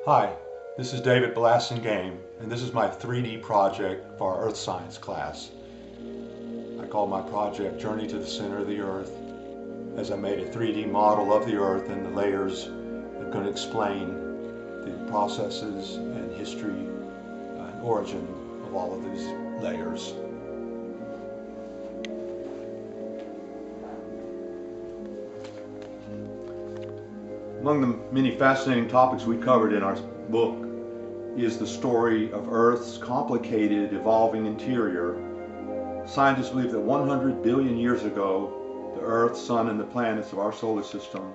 Hi, this is David Blassingame, and this is my 3D project for our Earth Science class. I call my project Journey to the Center of the Earth, as I made a 3D model of the Earth and the layers that are going to explain the processes and history and origin of all of these layers. Among the many fascinating topics we covered in our book is the story of Earth's complicated, evolving interior. Scientists believe that 100 billion years ago, the Earth, Sun, and the planets of our solar system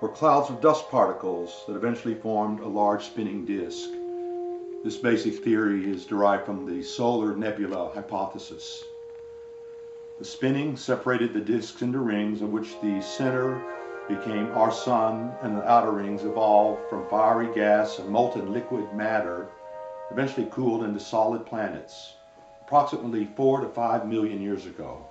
were clouds of dust particles that eventually formed a large spinning disk. This basic theory is derived from the solar nebula hypothesis. The spinning separated the disks into rings, of which the center became our sun, and the outer rings evolved from fiery gas and molten liquid matter, eventually cooled into solid planets, approximately 4 to 5 million years ago.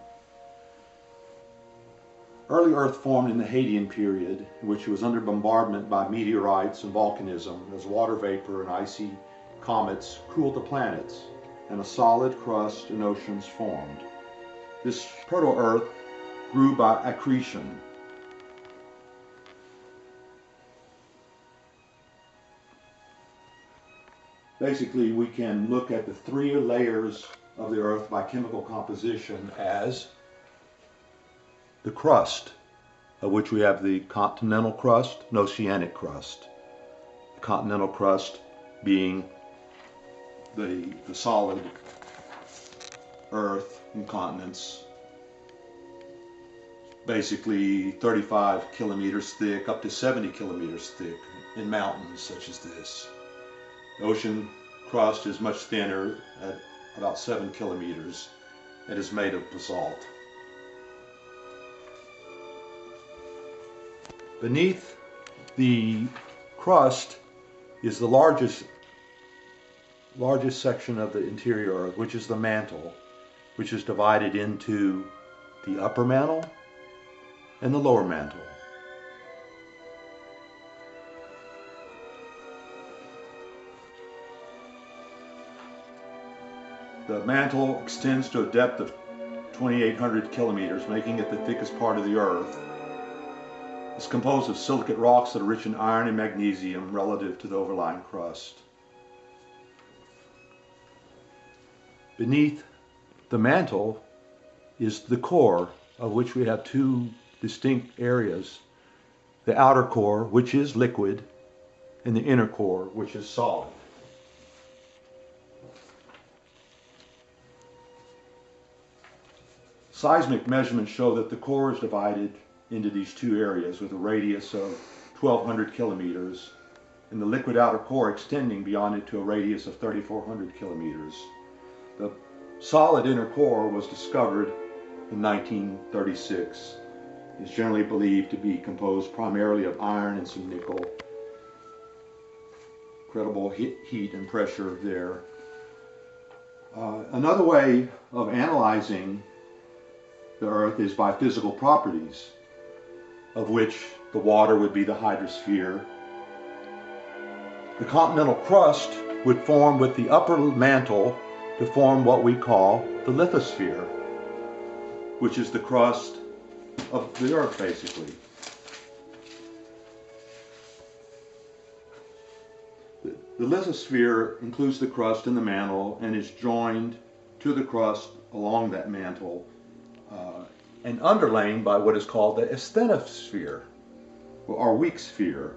Early Earth formed in the Hadean period, in which it was under bombardment by meteorites and volcanism, as water vapor and icy comets cooled the planets, and a solid crust and oceans formed. This proto-Earth grew by accretion. Basically, we can look at the three layers of the Earth by chemical composition as the crust, of which we have the continental crust and oceanic crust. The continental crust being the solid Earth and continents, basically 35 kilometers thick up to 70 kilometers thick in mountains such as this. The ocean crust is much thinner at about 7 kilometers and is made of basalt. Beneath the crust is the largest section of the interior Earth, which is the mantle, which is divided into the upper mantle and the lower mantle. The mantle extends to a depth of 2,800 kilometers, making it the thickest part of the Earth. It's composed of silicate rocks that are rich in iron and magnesium relative to the overlying crust. Beneath the mantle is the core, of which we have two distinct areas. The outer core, which is liquid, and the inner core, which is solid. Seismic measurements show that the core is divided into these two areas with a radius of 1,200 kilometers, and the liquid outer core extending beyond it to a radius of 3,400 kilometers. The solid inner core was discovered in 1936. It's generally believed to be composed primarily of iron and some nickel. Incredible heat and pressure there. Another way of analyzing the Earth is by physical properties, of which the water would be the hydrosphere. The continental crust would form with the upper mantle to form what we call the lithosphere, which is the crust of the Earth, basically. The lithosphere includes the crust and the mantle and is joined to the crust along that mantle and underlain by what is called the asthenosphere, or weak sphere,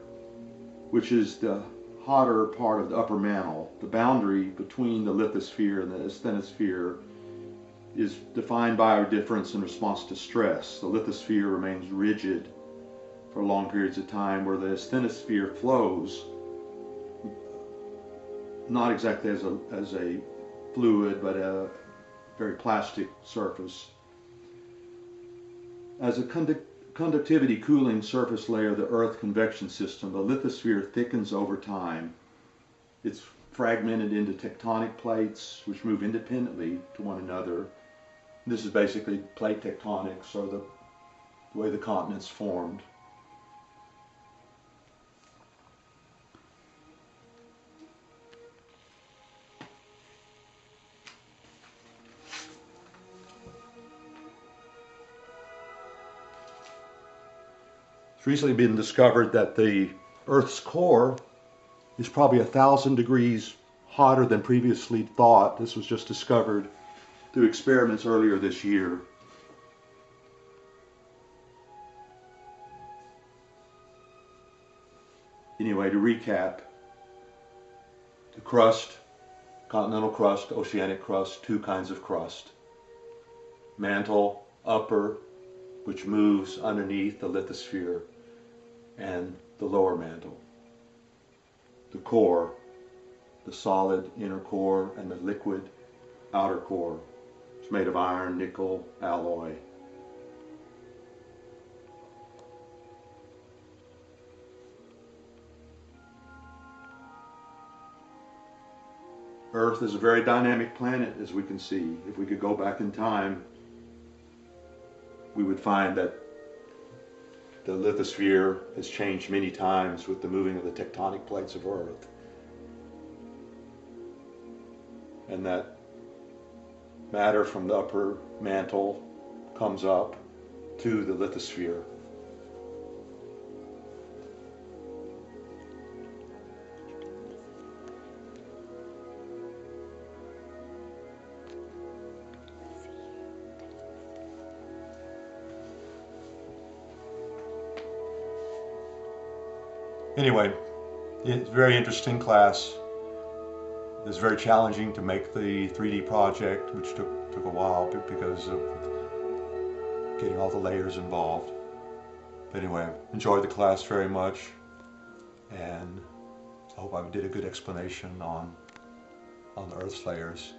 which is the hotter part of the upper mantle. The boundary between the lithosphere and the asthenosphere is defined by our difference in response to stress. The lithosphere remains rigid for long periods of time, where the asthenosphere flows, not exactly as a fluid, but a very plastic surface. As a conductivity cooling surface layer of the Earth convection system, the lithosphere thickens over time. It's fragmented into tectonic plates which move independently to one another. This is basically plate tectonics, or the way the continents formed. It's recently been discovered that the Earth's core is probably 1,000 degrees hotter than previously thought. This was just discovered through experiments earlier this year. Anyway, to recap, the crust, continental crust, oceanic crust, two kinds of crust. Mantle, upper, which moves underneath the lithosphere, and the lower mantle. The core, the solid inner core, and the liquid outer core. It's made of iron, nickel, alloy. Earth is a very dynamic planet, as we can see. If we could go back in time, we would find that the lithosphere has changed many times with the moving of the tectonic plates of Earth. And that matter from the upper mantle comes up to the lithosphere. Anyway, it's a very interesting class. It was very challenging to make the 3D project, which took a while because of getting all the layers involved. But anyway, enjoyed the class very much, and I hope I did a good explanation on the Earth's layers.